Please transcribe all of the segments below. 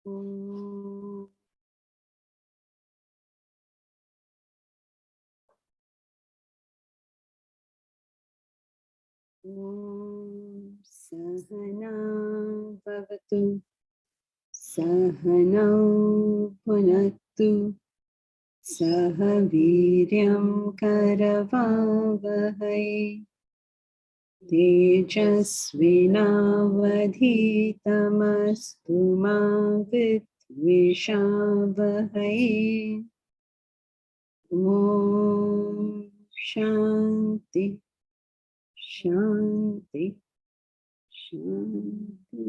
Om Sahana Bhavatu Sahana Bhunaktu Saha Viryam Karavavahai Tejasvinavadhitamastu ma vidvishavahai. Om Shanti Shanti Shanti.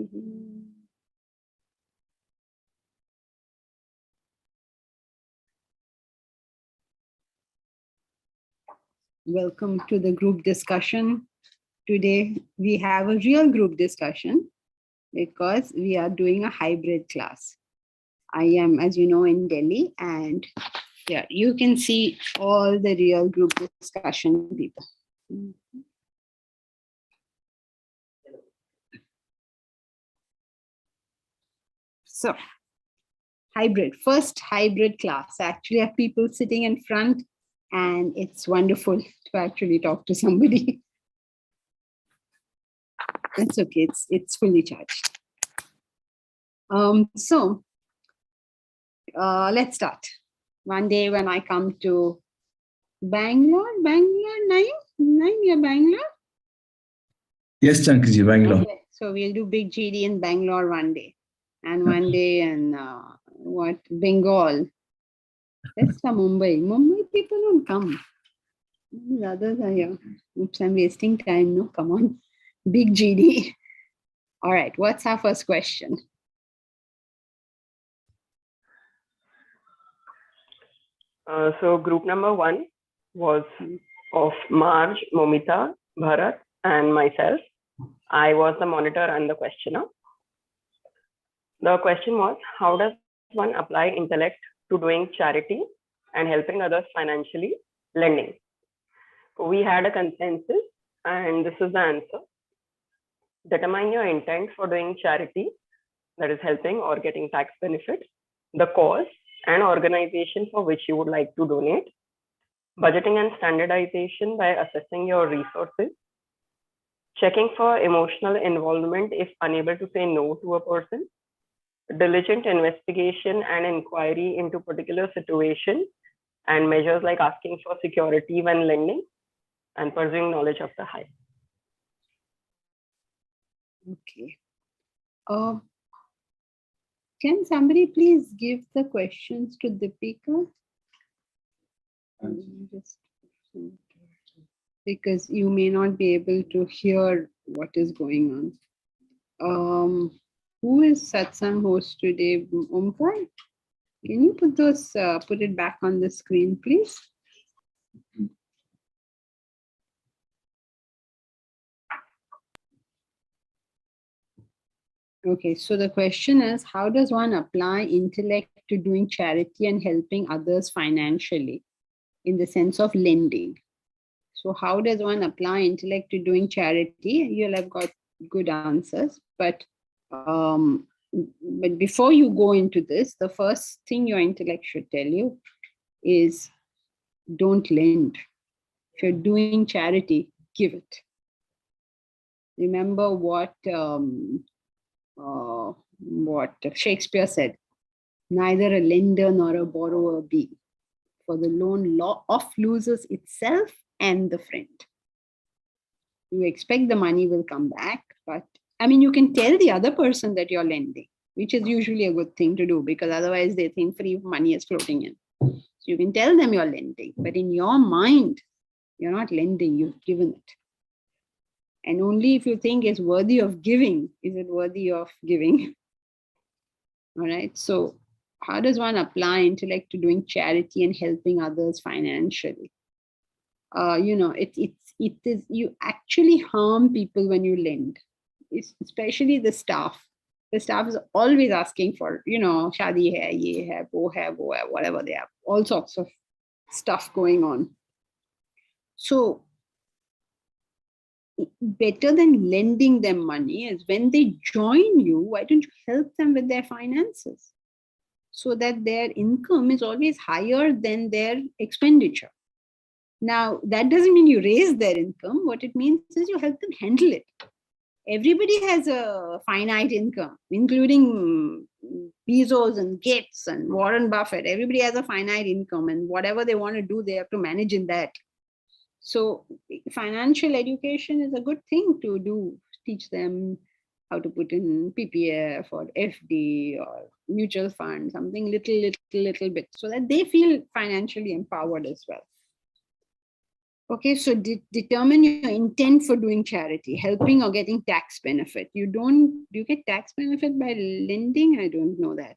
Welcome to the group discussion. Today we have a real group discussion because we are doing a hybrid class. I am, as you know, in Delhi, and yeah, you can see all the real group discussion people. So, hybrid, first hybrid class. I actually have people sitting in front, and it's wonderful to actually talk to somebody. That's okay, it's fully charged. Let's start. One day when I come to Bangalore, 9, yeah, Bangalore? Yes, Janki, Bangalore. Okay. So we'll do big GD in Bangalore one day. And one day in Bengal. That's the Mumbai. Mumbai people don't come. The others are here. Oops, I'm wasting time. No, come on. Big GD. All right. What's our first question? So group number 1 was of Marj, Momita, Bharat, and myself. I was the monitor and the questioner. The question was, how does one apply intellect to doing charity and helping others financially? Lending. We had a consensus, and this is the answer. Determine your intent for doing charity, that is helping or getting tax benefits, the cause and organization for which you would like to donate, budgeting and standardization by assessing your resources, checking for emotional involvement if unable to say no to a person, diligent investigation and inquiry into particular situation and measures like asking for security when lending, and pursuing knowledge of the high. Okay. Can somebody please give the questions to Deepika? Because you may not be able to hear what is going on. Who is Satsang host today? Omkar? Can you put it back on the screen, please? Okay, so the question is, how does one apply intellect to doing charity and helping others financially in the sense of lending? So how does one apply intellect to doing charity? You'll have got good answers, but before you go into this, the first thing your intellect should tell you is don't lend. If you're doing charity, give it. Remember what Shakespeare said, neither a lender nor a borrower be, for the loan law oft loses itself and the friend. You expect the money will come back, but I mean, you can tell the other person that you're lending, which is usually a good thing to do because otherwise they think free money is floating in. So you can tell them you're lending, but in your mind, you're not lending, you've given it. And only if you think it's worthy of giving, is it worthy of giving. All right. So how does one apply intellect to doing charity and helping others financially? It is, you actually harm people when you lend, especially the staff. The staff is always asking for, shadi hai, ye hai, wo hai, whatever they have, all sorts of stuff going on. So better than lending them money is when they join you, why don't you help them with their finances so that their income is always higher than their expenditure? Now, that doesn't mean you raise their income. What it means is you help them handle it. Everybody has a finite income, including Bezos and Gates and Warren Buffett. Everybody has a finite income, and whatever they want to do, they have to manage in that. So financial education is a good thing to do. Teach them how to put in PPF or FD or mutual fund, something little bit, so that they feel financially empowered as well. Okay, so determine your intent for doing charity, helping or getting tax benefit. Do you get tax benefit by lending? I don't know that.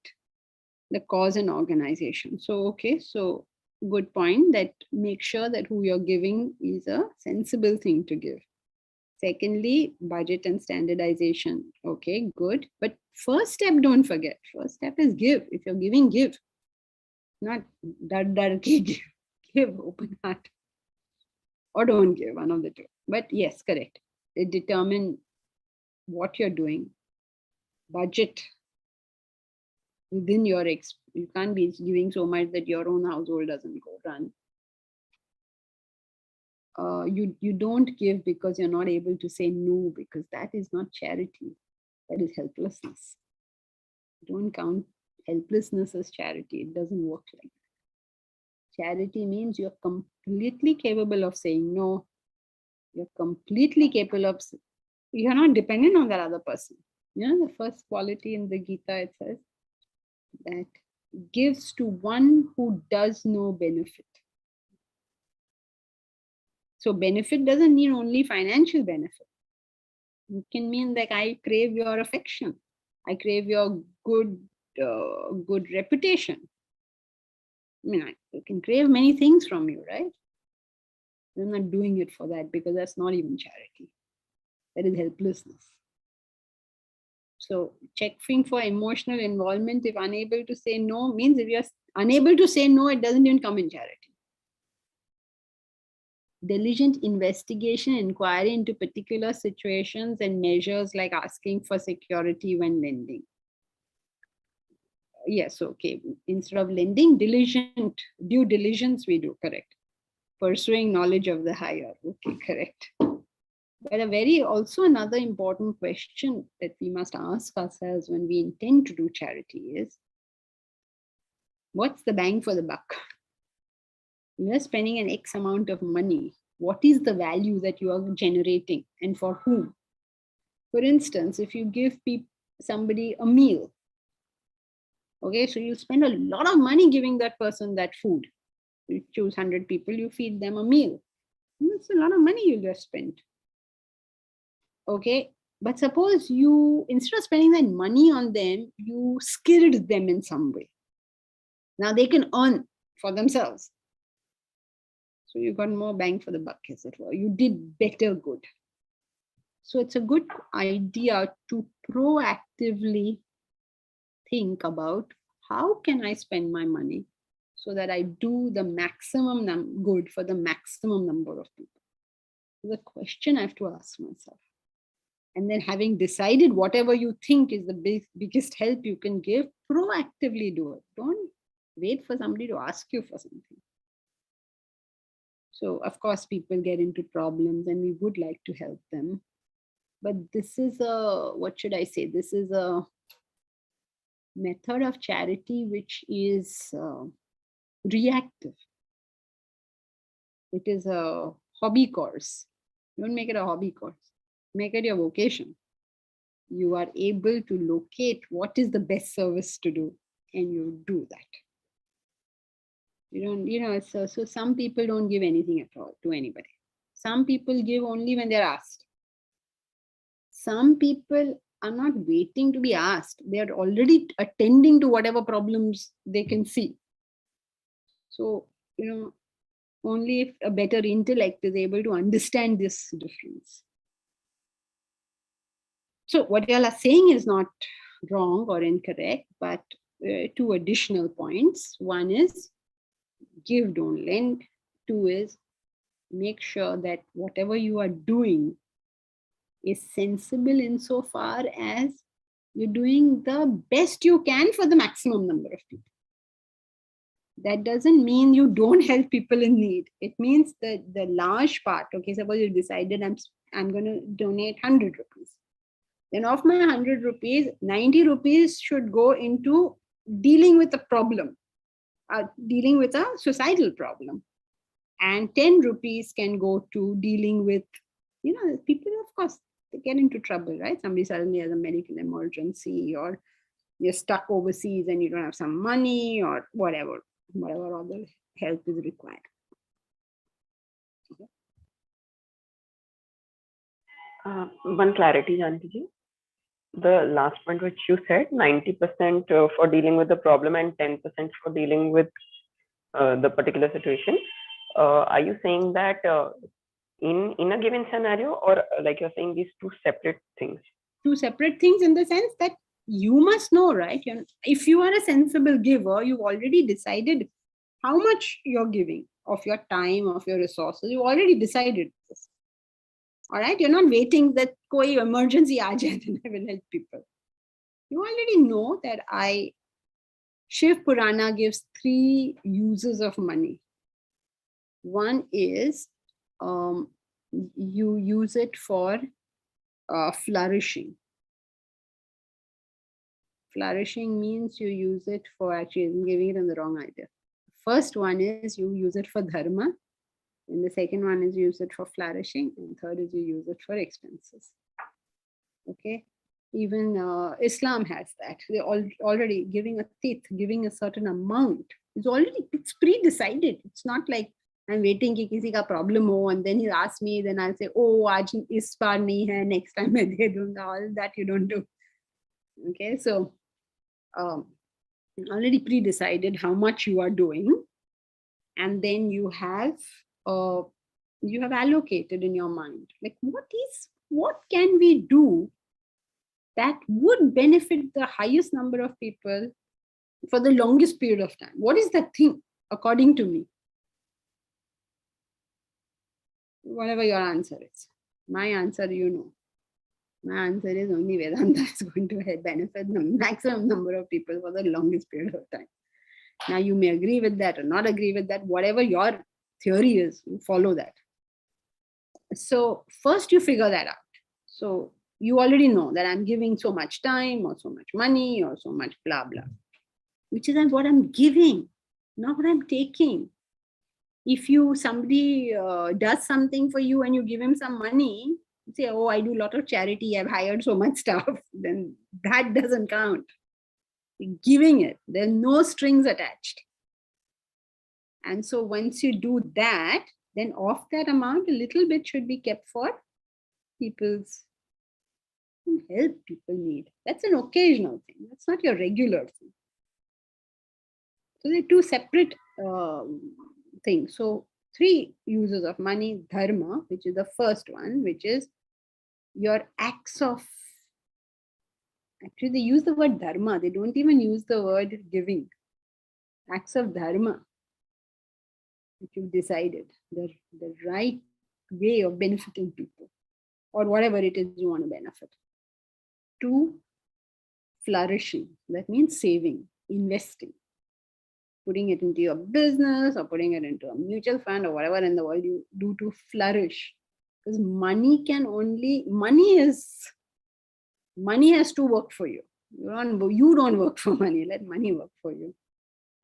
The cause and organization. So, okay, so good point, that make sure that who you're giving is a sensible thing to give. Secondly, budget and standardization. Okay, good. But first step, don't forget. First step is give. If you're giving, give. Not give. Give, open heart. Or don't give, one of the two. But yes, correct. Determine what you're doing. Budget within your you can't be giving so much that your own household doesn't go run. You don't give because you're not able to say no, because that is not charity. That is helplessness. Don't count helplessness as charity. It doesn't work like that. Charity means you're completely capable of saying no. You're completely capable of, you're not dependent on that other person. You know, the first quality in the Gita, it says that gives to one who does no benefit. So benefit doesn't mean only financial benefit. It can mean like, I crave your affection. I crave your good reputation. I mean, I can crave many things from you, right? You're not doing it for that, because that's not even charity. That is helplessness. So checking for emotional involvement, if unable to say no, means if you're unable to say no, it doesn't even come in charity. Diligent investigation, inquiry into particular situations and measures, like asking for security when lending. Yes, okay. Instead of lending, due diligence we do, correct. Pursuing knowledge of the higher, okay, correct. But also another important question that we must ask ourselves when we intend to do charity is, what's the bang for the buck? You're spending an X amount of money. What is the value that you are generating, and for whom? For instance, if you give somebody a meal, okay, so you spend a lot of money giving that person that food. You choose 100 people, you feed them a meal. That's a lot of money you just spent. Okay, but suppose you, instead of spending that money on them, you skilled them in some way. Now they can earn for themselves. So you got more bang for the buck, as it were. You did better good. So it's a good idea to proactively think about, how can I spend my money so that I do the maximum good for the maximum number of people? The question I have to ask myself. And then, having decided whatever you think is the biggest help you can give, proactively do it. Don't wait for somebody to ask you for something. So of course, people get into problems and we would like to help them. But this is what should I say? This is a method of charity which is reactive. It is a hobby course. Don't make it a hobby course. Make it your vocation. You are able to locate what is the best service to do, and you do that. You don't, so some people don't give anything at all to anybody. Some people give only when they're asked. Some people are not waiting to be asked. They are already attending to whatever problems they can see. So, only if a better intellect is able to understand this difference. So what you all are saying is not wrong or incorrect, but two additional points. One is give, don't lend. Two is make sure that whatever you are doing is sensible insofar as you're doing the best you can for the maximum number of people. That doesn't mean you don't help people in need. It means that the large part, okay, suppose you decided I'm going to donate 100 rupees. Then of my 100 rupees, 90 rupees should go into dealing with a problem, dealing with a societal problem. And 10 rupees can go to dealing with, people, of course, they get into trouble, right? Somebody suddenly has a medical emergency, or you're stuck overseas and you don't have some money, or whatever other help is required. One clarity, Janki ji. The last point which you said, 90% for dealing with the problem and 10% for dealing with the particular situation. Are you saying that in a given scenario, or like you're saying these two separate things? Two separate things in the sense that you must know, right? If you are a sensible giver, you've already decided how much you're giving of your time, of your resources. You've already decided this. All right, you're not waiting that koi emergency aa jaye, then I will help people. You already know that Shiv Purana gives 3 uses of money. One is you use it for flourishing. Flourishing means you use it for, actually I'm giving it in the wrong idea. First one is you use it for dharma. And the second one is you use it for flourishing. And third is you use it for expenses. Okay. Even Islam has that. They're already giving a tithe, giving a certain amount. It's pre-decided. It's not like I'm waiting ki kisi ka problem ho, and then he asks me, then I'll say, oh, aaj is baar nahi hai, next time I de dunga. All that you don't do. Okay, so already pre-decided how much you are doing, and then you have allocated in your mind, like what can we do that would benefit the highest number of people for the longest period of time? What is that thing according to me? Whatever your answer is. My answer, my answer is only Vedanta is going to benefit the maximum number of people for the longest period of time. Now you may agree with that or not agree with that, whatever your theory is, you follow that. So first you figure that out. So you already know that I'm giving so much time or so much money or so much blah, blah, which is what I'm giving, not what I'm taking. If somebody does something for you and you give him some money, you say, oh, I do a lot of charity, I've hired so much staff, then that doesn't count. You're giving it, there are no strings attached. And so once you do that, then of that amount, a little bit should be kept for help people need. That's an occasional thing. That's not your regular thing. So they're two separate things. So 3 uses of money: dharma, which is the first one, which is your acts of, actually they use the word dharma, they don't even use the word giving. Acts of dharma, which you've decided, the right way of benefiting people, or whatever it is you want to benefit. 2, flourishing. That means saving, investing, putting it into your business or putting it into a mutual fund or whatever in the world you do to flourish. Because money has to work for you. You don't work for money. Let money work for you.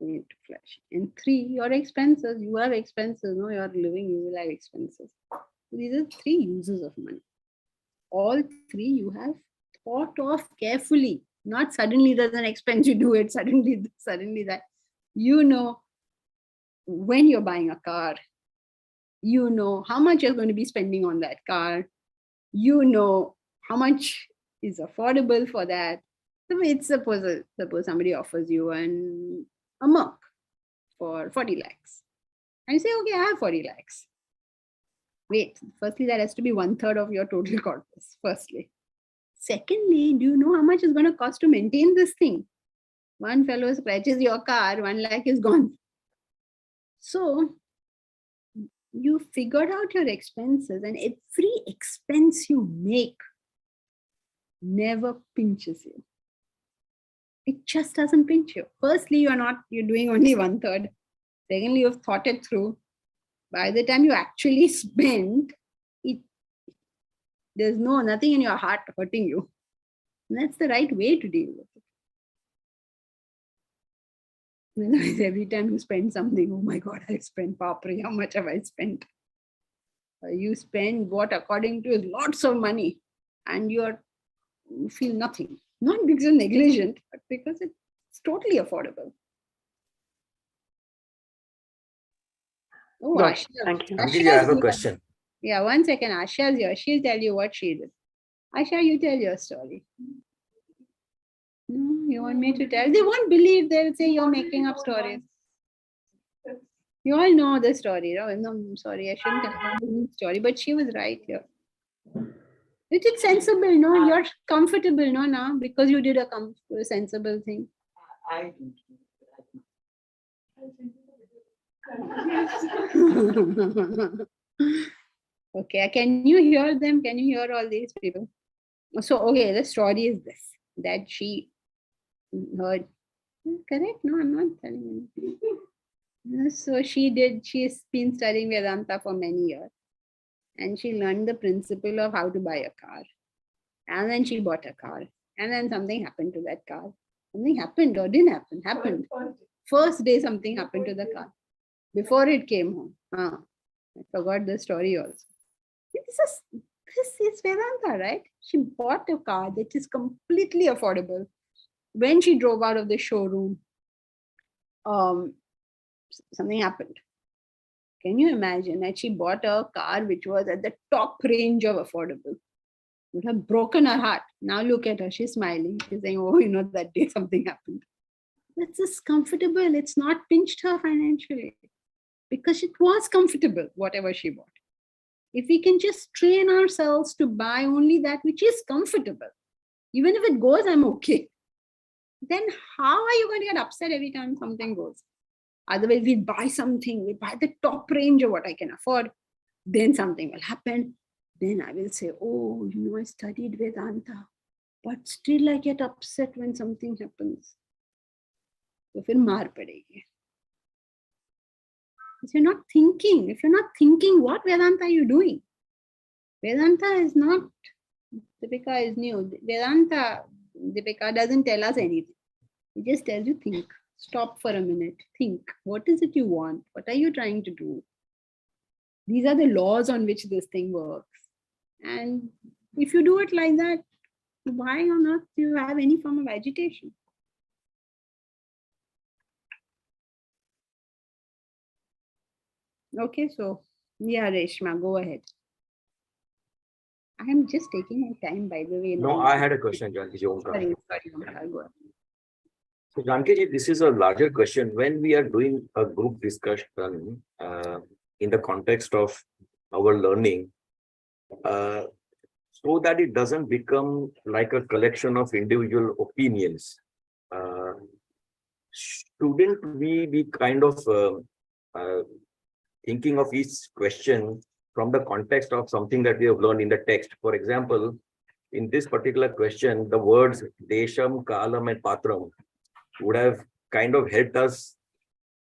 You need to flourish. And 3, your expenses. You have expenses. No, you're living, you will have expenses. So these are 3 uses of money. All 3 you have thought of carefully. Not suddenly there's an expense, you do it, suddenly that. When you're buying a car, how much you're going to be spending on that car. How much is affordable for that. So it's suppose somebody offers you a Merc for 40 lakhs. And you say, okay, I have 40 lakhs. Wait, firstly, that has to be 1/3 of your total corpus, firstly. Secondly, do you know how much it's going to cost to maintain this thing? One fellow scratches your car, 1 lakh is gone. So You figured out your expenses, and every expense you make never pinches you. It just doesn't pinch you. Firstly, you're doing only 1/3. Secondly, you've thought it through. By the time you actually spend it, there's nothing in your heart hurting you. And that's the right way to deal with it. Otherwise, every time you spend something, oh my God, I spent papri, how much have I spent? You spend what according to is lots of money, and you feel nothing. Not because you're negligent, but because it's totally affordable. Oh, Got Asha. it. Thank you. Janki, I have a question. Yeah, 1 second. Asha's here. She'll tell you what she did. Asha, you tell your story. No, you want me to tell? They won't believe. They'll say you're making up stories. You all know the story. No, I'm sorry. I shouldn't have the story, but she was right here. It is sensible, no? You're comfortable, no, now, because you did a sensible thing. Okay, can you hear them? Can you hear all these people? So, okay, the story is this, that she heard, correct? No, I'm not telling you. So she's been studying Vedanta for many years, and she learned the principle of how to buy a car. And then she bought a car, and then something happened to that car. Something happened or didn't happen? Happened. First day something happened to the car before it came home. I forgot the story also. This is Vedanta, right? She bought a car that is completely affordable. When she drove out of the showroom, something happened. Can you imagine that she bought a car which was at the top range of affordable? Would have broken her heart. Now look at her, she's smiling. She's saying, oh, that day something happened. That's just comfortable. It's not pinched her financially because it was comfortable, whatever she bought. If we can just train ourselves to buy only that which is comfortable, even if it goes, I'm okay. Then how are you going to get upset every time something goes? Otherwise, we buy something, we buy the top range of what I can afford. Then something will happen. Then I will say, oh, I studied Vedanta, but still I get upset when something happens. So फिर मार पड़ेगी. If you're not thinking, what Vedanta are you doing? Vedanta is not, Deepika is new. Vedanta, Deepika doesn't tell us anything. It just tells you think. Stop for a minute. Think. What is it you want? What are you trying to do? These are the laws on which this thing works. And if you do it like that, why on earth do you have any form of agitation? Okay, so yeah, Reshma, go ahead. I am just taking my time, by the way. No, I had a question, Janki. Sorry, Omkar, go ahead. So, Janki, this is a larger question. When we are doing a group discussion in the context of our learning, so that it doesn't become like a collection of individual opinions, shouldn't we be kind of thinking of each question from the context of something that we have learned in the text? For example, in this particular question, the words Desham, Kalam, and Patram would have kind of helped us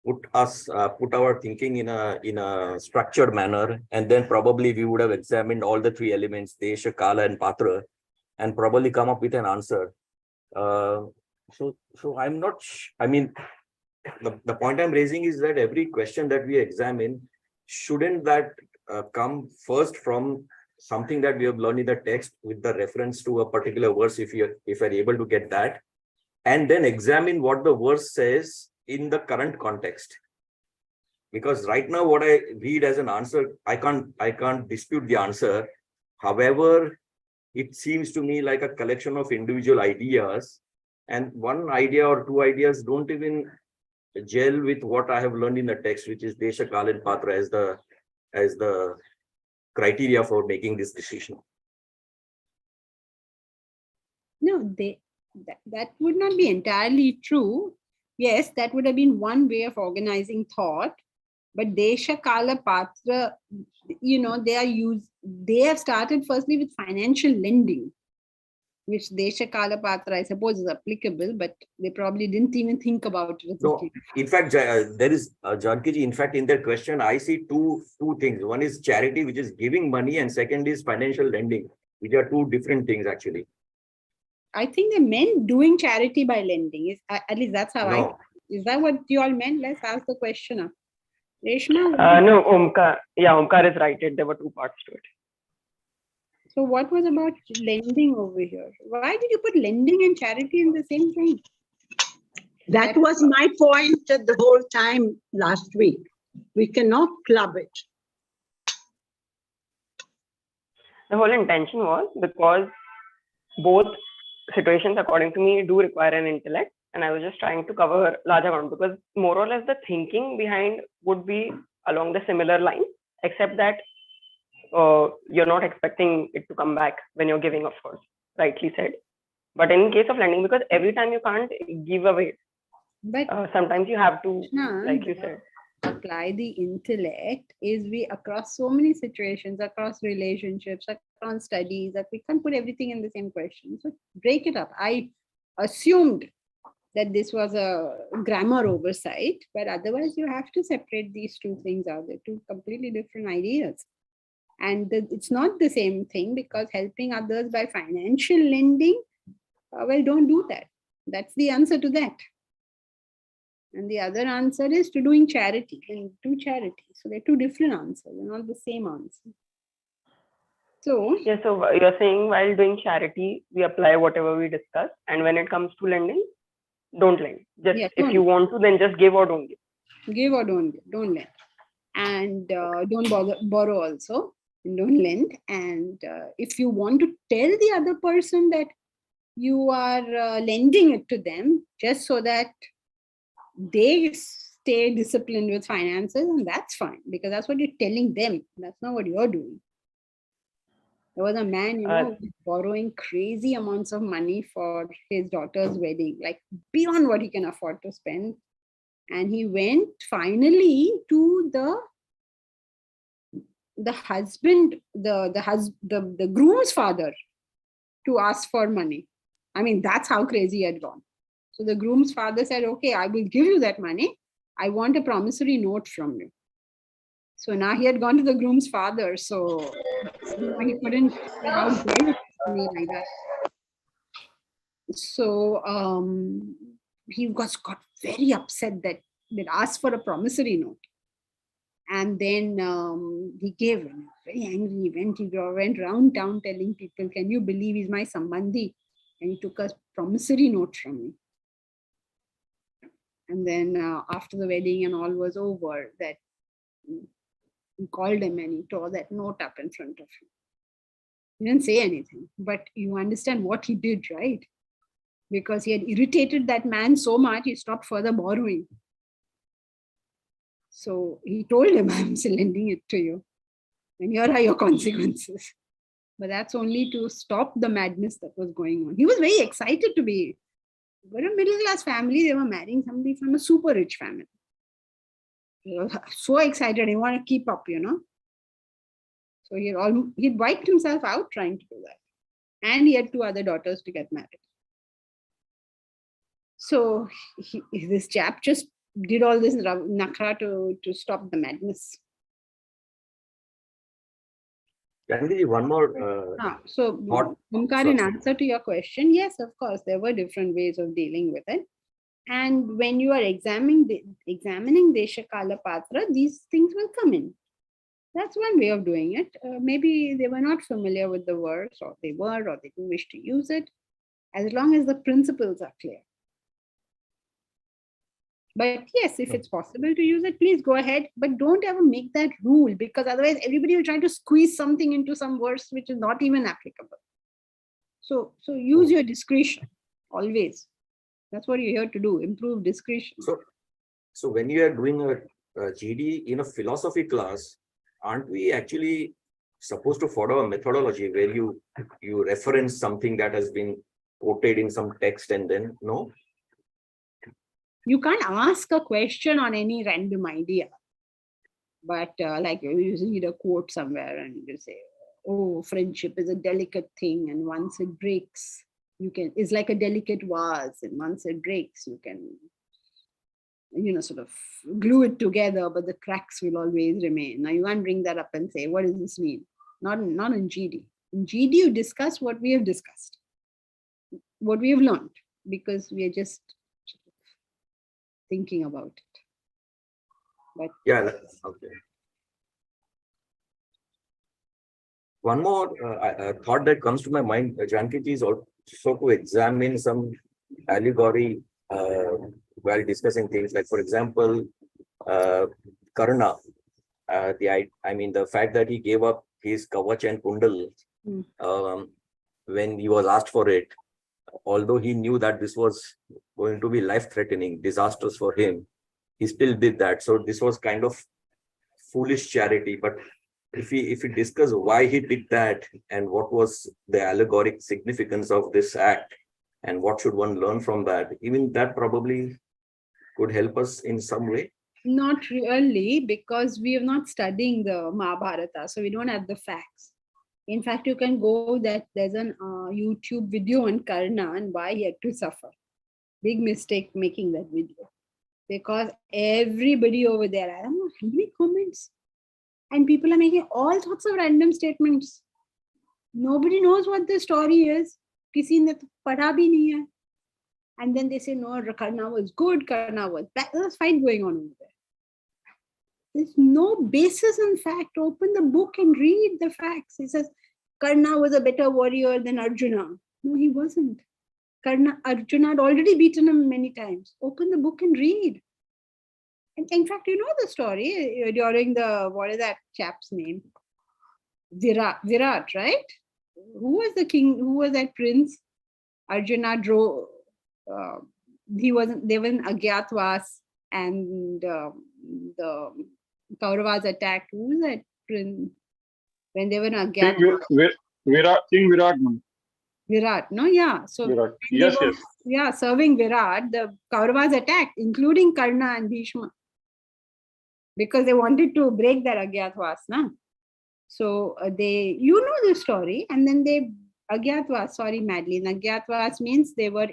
put our thinking in a structured manner, and then probably we would have examined all the three elements, Desha, Kala, and Patra, and probably come up with an answer. So I'm not. I mean, the point I'm raising is that every question that we examine, shouldn't that come first from something that we have learned in the text with the reference to a particular verse, if you're able to get that, and then examine what the verse says in the current context? Because right now what I read as an answer, I can't dispute the answer. However, it seems to me like a collection of individual ideas, and one idea or two ideas don't even gel with what I have learned in the text, which is Desha, Kal, and Patra as the criteria for making this decision. No, that would not be entirely true. Yes, that would have been one way of organizing thought, But Desha Kala Patra, they have started firstly with financial lending, which Desha Kala Patra, I suppose, is applicable, but they probably didn't even think about it. No, in fact, there is Janki ji. In fact, in their question, I see two things. One is charity, which is giving money, and second is financial lending, which are two different things actually. I think they meant doing charity by lending. At least that's how No. Is that what you all meant? Let's ask the questioner. Reshma? No, Omkar. Yeah, Omkar is right. There were two parts to it. So what was about lending over here? Why did you put lending and charity in the same thing? That was my point the whole time last week. We cannot club it. The whole intention was because both situations, according to me, do require an intellect. And I was just trying to cover large amount because more or less the thinking behind would be along the similar line, except that you're not expecting it to come back when you're giving, of course, rightly said. But in case of lending, because every time you can't give away, but sometimes you have to, like you said. Apply the intellect is we across so many situations, across relationships, across studies, that we can't put everything in the same question. So break it up. I assumed that this was a grammar oversight, but otherwise you have to separate these two things out. They're two completely different ideas. And it's not the same thing, because helping others by financial lending, well, don't do that. That's the answer to that. And the other answer is to doing charity, and do charity. So they're two different answers, they're not the same answer. So yeah, so you're saying while doing charity, we apply whatever we discuss, and when it comes to lending, don't lend. Just if you want to, then just give or don't give. Give or don't lend, and don't borrow also, and don't lend. And if you want to tell the other person that you are lending it to them just so that they stay disciplined with finances, and that's fine, because that's what you're telling them. That's not what you're doing. There was a man, borrowing crazy amounts of money for his daughter's wedding, like beyond what he can afford to spend. And he went finally to the husband, the groom's father, to ask for money. I mean, that's how crazy he had gone. So the groom's father said, okay, I will give you that money. I want a promissory note from you. So now he had gone to the groom's father. So he couldn't say how dare me like that. So he got very upset that they'd asked for a promissory note. And then he gave him, very angry. He went around town telling people, can you believe he's my sambandhi? And he took a promissory note from me. And then after the wedding and all was over, that he called him and he tore that note up in front of him. He didn't say anything, but you understand what he did, right? Because he had irritated that man so much, he stopped further borrowing. So he told him, I'm still lending it to you, and here are your consequences. But that's only to stop the madness that was going on. He was very excited to be. They were a middle-class family. They were marrying somebody from a super rich family. He was so excited. He wanted to keep up, So he wiped himself out trying to do that. And he had 2 other daughters to get married. So this chap just did all this nakra to stop the madness. One more. So, Omkar, in answer to your question, yes, of course, there were different ways of dealing with it. And when you are examining Desha Kala Patra, these things will come in. That's one way of doing it. Maybe they were not familiar with the words, or they were, or they didn't wish to use it, as long as the principles are clear. But yes, if it's possible to use it, please go ahead. But don't ever make that rule, because otherwise everybody will try to squeeze something into some verse which is not even applicable. So use your discretion always. That's what you're here to do, improve discretion. So when you are doing a GD in a philosophy class, aren't we actually supposed to follow a methodology where you reference something that has been quoted in some text and then no? You can't ask a question on any random idea. But like you read a quote somewhere and you say, oh, friendship is a delicate thing, and once it breaks, it's like a delicate vase, and once it breaks, you can, sort of glue it together, but the cracks will always remain. Now you can't bring that up and say, what does this mean? Not in GD. In GD, you discuss what we have discussed, what we have learned, because we are just thinking about it. But Yeah, okay. One more thought that comes to my mind, Janki ji, is also to examine some allegory while discussing things like, for example, Karna. The fact that he gave up his kavach and kundal when he was asked for it, although he knew that this was going to be life-threatening, disastrous for him, he still did that. So this was kind of foolish charity. But if we discuss why he did that and what was the allegoric significance of this act and what should one learn from that, even that probably could help us in some way. Not really, because we are not studying the Mahabharata, so we don't have the facts. In fact, you can go that there's an YouTube video on Karna and why he had to suffer. Big mistake making that video, because everybody over there, I don't know how many comments, and people are making all sorts of random statements. Nobody knows what the story is. Kisi ne padha bhi nahi hai. And then they say, no, Karna was good, Karna was bad. There's a fight going on over there. There's no basis in fact. Open the book and read the facts. He says, Karna was a better warrior than Arjuna. No, he wasn't. Arjuna had already beaten him many times. Open the book and read. And in fact, you know the story during what is that chap's name? Virat, right? Who was the king? Who was that prince? Arjuna drove. They were in Agyatwas, and the Kauravas attacked. Who was that prince? When they were in Agyatwas. King Virat. Virat, no, yeah. So Virat. Yes. Yeah, serving Virat, the Kauravas attacked, including Karna and Bhishma, because they wanted to break their Agyatwas, na? So you know the story, and then Agyatwas, sorry, Madeline, Agyatwas means they were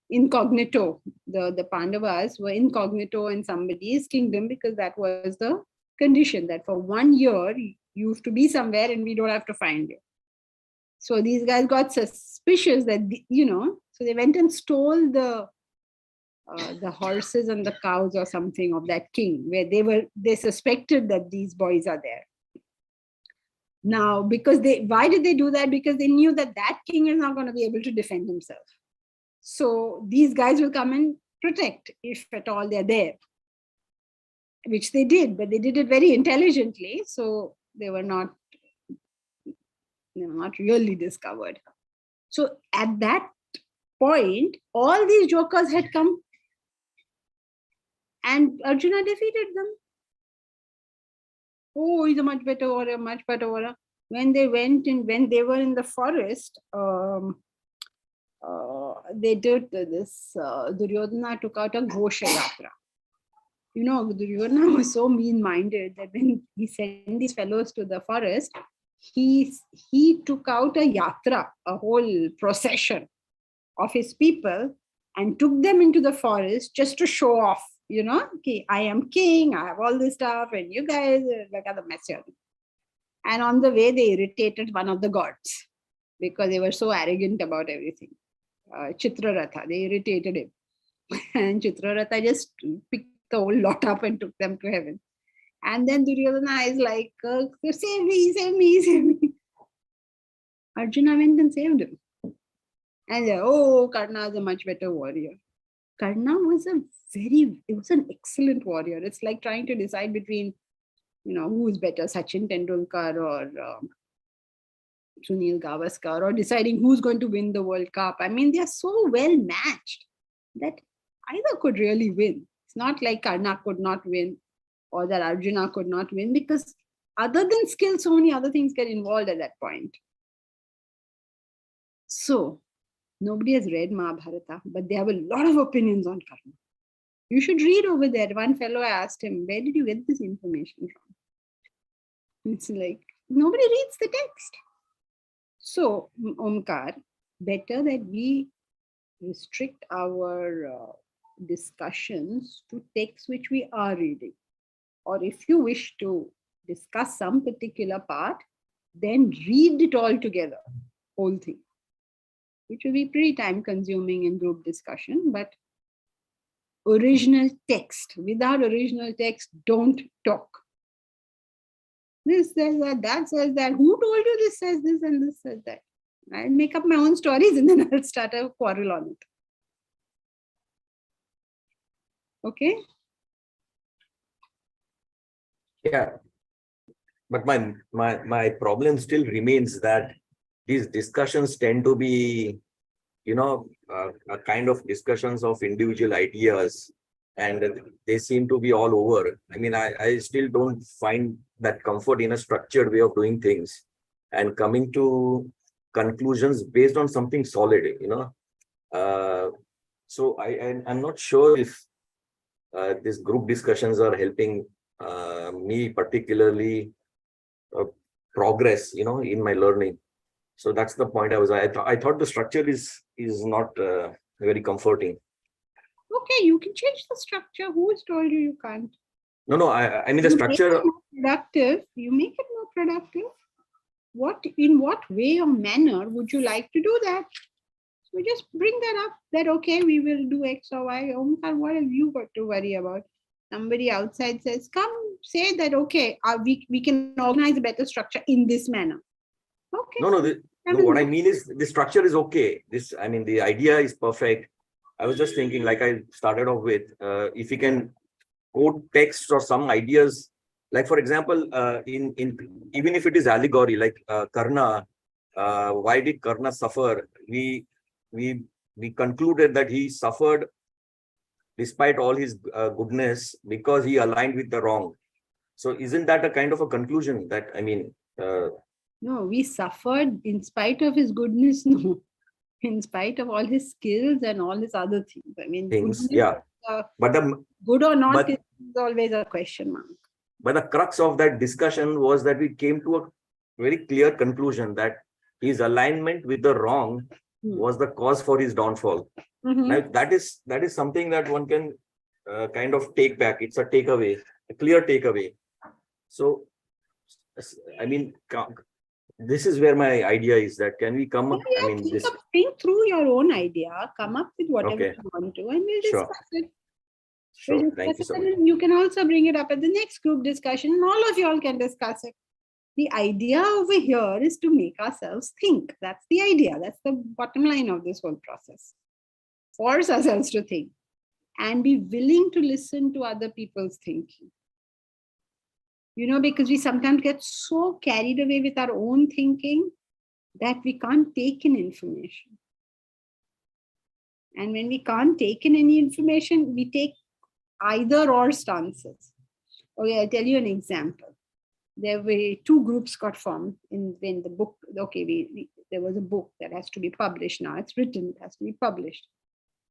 incognito. The Pandavas were incognito in somebody's kingdom, because that was the condition, that for 1 year you have to be somewhere and we don't have to find you. So these guys got suspicious that, so they went and stole the horses and the cows or something of that king, where they suspected that these boys are there. Now, why did they do that? Because they knew that king is not going to be able to defend himself. So these guys will come and protect, if at all they're there, which they did, but they did it very intelligently. So they were not really discovered. So at that point, all these jokers had come, and Arjuna defeated them. Oh, he's a much better warrior, much better warrior. When they were in the forest, they did this. Duryodhana took out a Ghosha Yatra. Duryodhana was so mean-minded that when he sent these fellows to the forest, he took out a yatra, a whole procession of his people, and took them into the forest just to show off, okay, I am king, I have all this stuff, and you guys are the mess here. And on the way, they irritated one of the gods because they were so arrogant about everything. Chitraratha, they irritated him. And Chitraratha just picked the whole lot up and took them to heaven. And then Duryodhana is like, save me, save me, save me. Arjuna went and saved him. And Karna is a much better warrior. Karna was an excellent warrior. It's like trying to decide between, who is better, Sachin Tendulkar or Sunil Gavaskar, or deciding who's going to win the World Cup. I mean, they are so well matched that either could really win. It's not like Karna could not win or that Arjuna could not win, because other than skill, so many other things get involved at that point. So nobody has read Mahabharata, but they have a lot of opinions on Karna. You should read over there. One fellow, I asked him, where did you get this information from? It's like, nobody reads the text. So, Omkar, better that we restrict our discussions to texts which we are reading. Or if you wish to discuss some particular part, then read it all together, whole thing, which will be pretty time consuming in group discussion. But original text, without original text, don't talk. This says that says that. Who told you this says this and this says that? I'll make up my own stories and then I'll start a quarrel on it. Okay? Yeah. But my problem still remains that these discussions tend to be, a kind of discussions of individual ideas, and they seem to be all over. I mean, I still don't find that comfort in a structured way of doing things and coming to conclusions based on something solid, So I'm not sure if these group discussions are helping me particularly progress, in my learning. So that's the point I thought the structure is not very comforting. Okay, you can change the structure. Who has told you you can't? No, I mean the You structure. make it more productive. You make it more productive. In what way or manner would you like to do that? So just bring that up, that okay, we will do X or Y. Omkar, what have you got to worry about? Somebody outside says, come say that, okay, we can organize a better structure in this manner. Okay. No, what I mean is the structure is okay. The idea is perfect. I was just thinking, like I started off with, if we can quote texts or some ideas, like for example, in even if it is allegory, like Karna, why did Karna suffer? We concluded that he suffered despite all his goodness because he aligned with the wrong. So isn't that a kind of a conclusion that, no, we suffered in spite of his goodness, no. In spite of all his skills and all his other things. I mean, things, goodness, yeah. But good or not is always a question mark. But the crux of that discussion was that we came to a very clear conclusion that his alignment with the wrong was the cause for his downfall. Now, that is something that one can kind of take back. It's a takeaway, a clear takeaway. So, I mean, this is where my idea is that can we come up? Think through your own idea, come up with whatever you want to, and we'll discuss it. Sure. Thank you so much. You can also bring it up at the next group discussion, and all of you all can discuss it. The idea over here is to make ourselves think. That's the idea. That's the bottom line of this whole process. Force ourselves to think and be willing to listen to other people's thinking. Because we sometimes get so carried away with our own thinking that we can't take in information. And when we can't take in any information, we take either or stances. Okay, I'll tell you an example. There were two groups got formed when the book, okay, there was a book that has to be published now. It's written, it has to be published.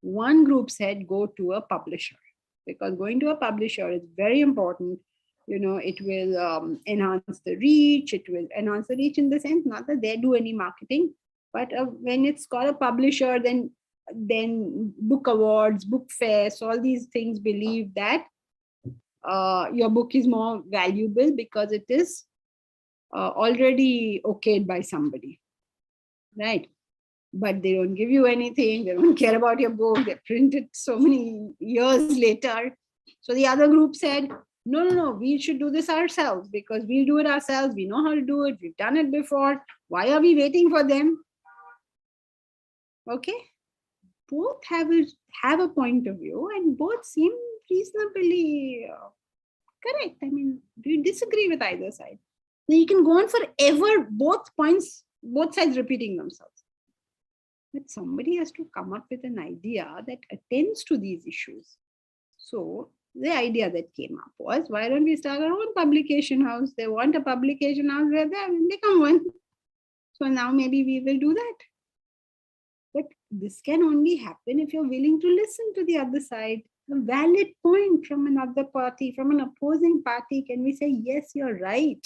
One group said, go to a publisher, because going to a publisher is very important. It will enhance the reach. It will enhance the reach in the sense, not that they do any marketing, but when it's got a publisher, then book awards, book fairs, all these things believe that your book is more valuable because it is already okayed by somebody, right? But they don't give you anything. They don't care about your book. They print it so many years later. So the other group said, no, we should do this ourselves because we'll do it ourselves. We know how to do it. We've done it before. Why are we waiting for them? Okay. Both have a point of view and both seem reasonably correct. I mean, do you disagree with either side? Now you can go on forever, both sides repeating themselves. But somebody has to come up with an idea that attends to these issues. So the idea that came up was, why don't we start our own publication house? They want a publication house, where they become one. So now maybe we will do that. But this can only happen if you're willing to listen to the other side. a valid point from another party, from an opposing party? Can we say, yes, you're right?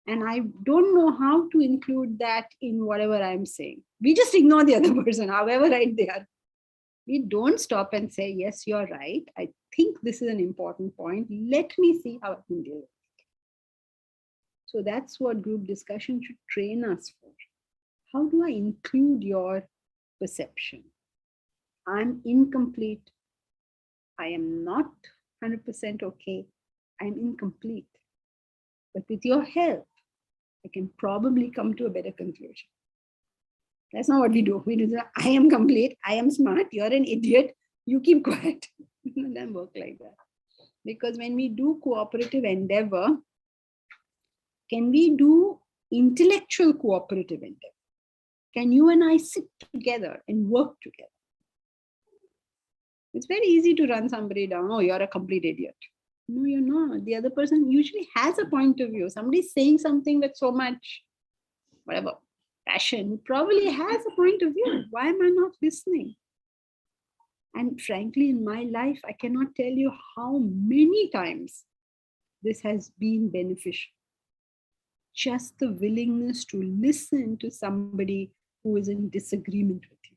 And I don't know how to include that in whatever I'm saying. We just ignore the other person, however right they are. We don't stop and say, yes, you're right. I think this is an important point. Let me see how I can deal with it. So that's what group discussion should train us for. How do I include your perception? I'm incomplete. I am not 100% okay. I'm incomplete. But with your help, I can probably come to a better conclusion. That's not what we do. We do the, I am complete, I am smart, you're an idiot, you keep quiet. It doesn't work like that. Because when we do cooperative endeavor, can we do intellectual cooperative endeavor? Can you and I sit together and work together? It's very easy to run somebody down. Oh, you're a complete idiot. No, you're not. The other person usually has a point of view. Somebody's saying something with so much, whatever, passion, probably has a point of view. Why am I not listening? And frankly, in my life, I cannot tell you how many times this has been beneficial. Just the willingness to listen to somebody who is in disagreement with you.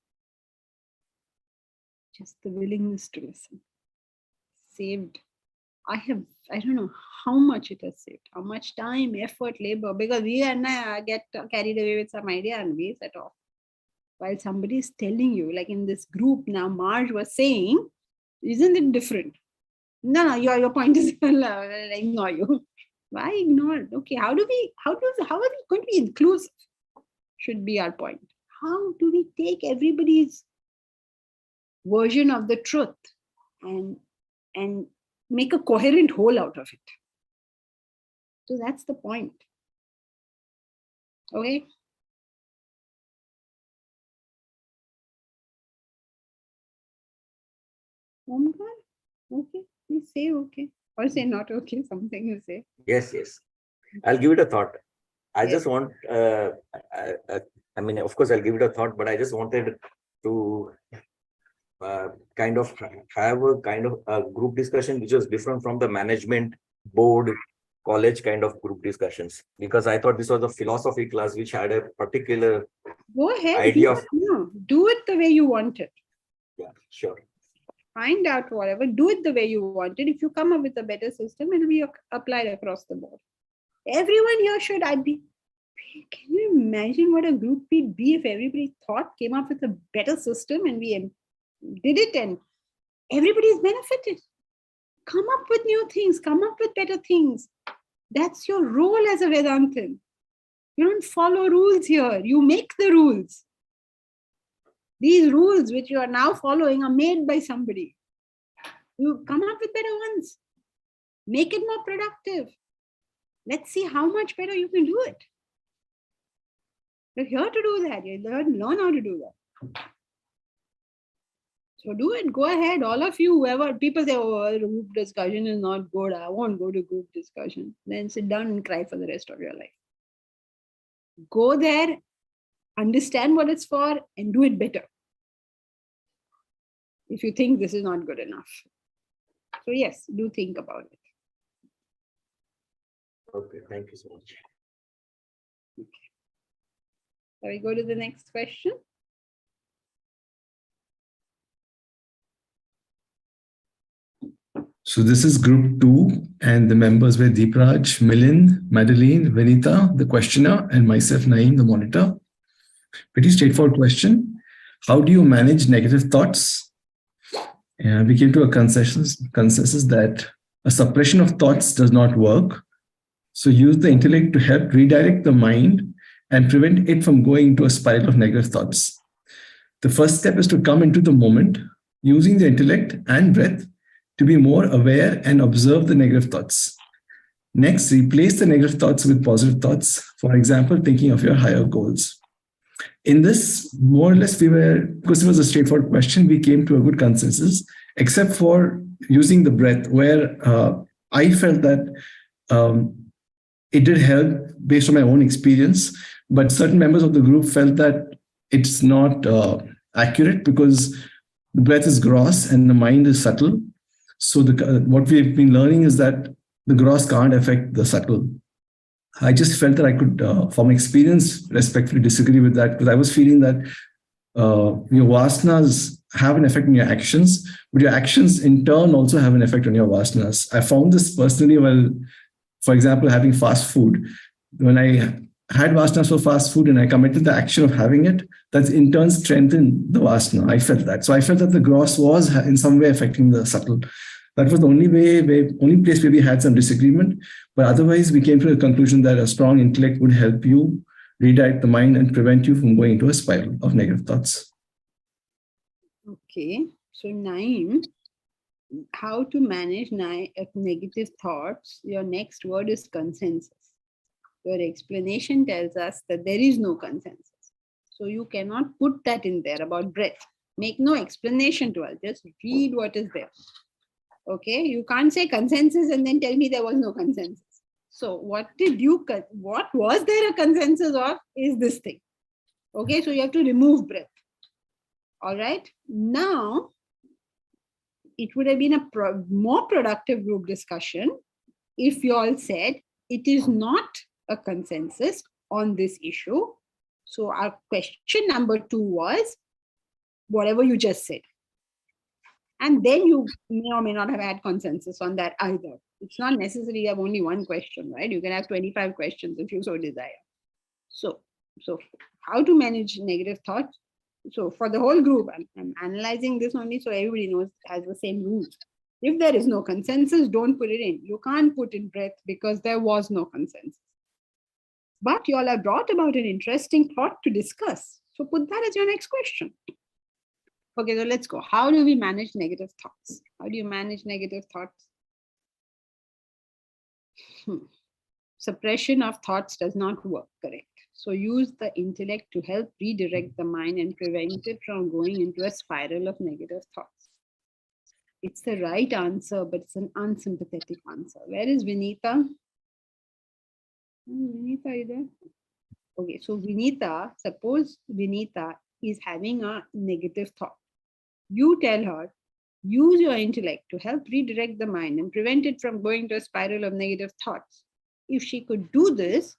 Just the willingness to listen. Saved. I don't know how much it has saved, how much time, effort, labor, because we and I get carried away with some idea and we set off. While somebody is telling you, like in this group now, Marge was saying, isn't it different? No, your point is, I ignore you. Why ignore? Okay, how are we going to be inclusive? Should be our point. How do we take everybody's version of the truth and make a coherent whole out of it? So that's the point. Okay. Omkar? Okay, please say okay. Or say not okay, something you say. Yes, yes. I'll give it a thought. I Yes. just want, I mean, of course, I'll give it a thought, but I just wanted to kind of have a kind of a group discussion which was different from the management board college kind of group discussions, because I thought this was a philosophy class which had a particular Go ahead. idea of, do it the way you want it. yeah, sure. Find out whatever, do it the way you want it. If you come up with a better system, it will be applied across the board. Everyone here should be. Can you imagine what a group we'd be if everybody came up with a better system and we did it and everybody's benefited? Come up with new things, come up with better things. That's your role as a Vedantin. You don't follow rules here, you make the rules. These rules which you are now following are made by somebody. You come up with better ones. Make it more productive. Let's see how much better you can do it. You're here to do that. You're here to learn how to do that. So do it. Go ahead. All of you, whoever, people say, oh, group discussion is not good. I won't go to group discussion. Then sit down and cry for the rest of your life. Go there, understand what it's for, and do it better. If you think this is not good enough. So yes, do think about it. Okay, thank you so much. Okay. Shall we go to the next question? So this is group 2, and the members were Deepraj, Milind, Madeline, Vinita, the questioner, and myself, Naeem, the monitor. Pretty straightforward question. How do you manage negative thoughts? We came to a consensus that a suppression of thoughts does not work. So use the intellect to help redirect the mind and prevent it from going into a spiral of negative thoughts. The first step is to come into the moment, using the intellect and breath to be more aware and observe the negative thoughts. Next, replace the negative thoughts with positive thoughts. For example, thinking of your higher goals. In this, more or less, because it was a straightforward question, we came to a good consensus, except for using the breath, where I felt that it did help based on my own experience, but certain members of the group felt that it's not accurate, because the breath is gross and the mind is subtle. So what we've been learning is that the gross can't affect the subtle. I just felt that I could, from experience, respectfully disagree with that, because I was feeling that your vasanas have an effect on your actions, but your actions in turn also have an effect on your vasanas. I found this personally while, for example, having fast food. When I had vasanas for fast food and I committed the action of having it, that in turn strengthened the vasana. I felt that. So I felt that the gross was in some way affecting the subtle. That was the only place where we had some disagreement. But otherwise, we came to the conclusion that a strong intellect would help you redirect the mind and prevent you from going into a spiral of negative thoughts. Okay. So 9, how to manage negative thoughts. Your next word is consensus. Your explanation tells us that there is no consensus. So you cannot put that in there about breath. Make no explanation to us. Just read what is there. Okay, you can't say consensus and then tell me there was no consensus. So what was there a consensus of is this thing. Okay, so you have to remove breath. All right, now it would have been a more productive group discussion if you all said it is not a consensus on this issue. So our question number 2 was whatever you just said. And then you may or may not have had consensus on that either. It's not necessary you have only one question, right? You can have 25 questions if you so desire. So how to manage negative thoughts? So for the whole group, I'm analyzing this only so everybody knows, has the same rules. If there is no consensus, don't put it in. You can't put in breath because there was no consensus. But you all have brought about an interesting thought to discuss. So put that as your next question. Okay, so let's go. How do we manage negative thoughts? How do you manage negative thoughts? Suppression of thoughts does not work, correct? So use the intellect to help redirect the mind and prevent it from going into a spiral of negative thoughts. It's the right answer, but it's an unsympathetic answer. Where is Vinita? Vinita, are you there? Okay, so Vinita, suppose Vinita is having a negative thought. You tell her, use your intellect to help redirect the mind and prevent it from going to a spiral of negative thoughts. If she could do this,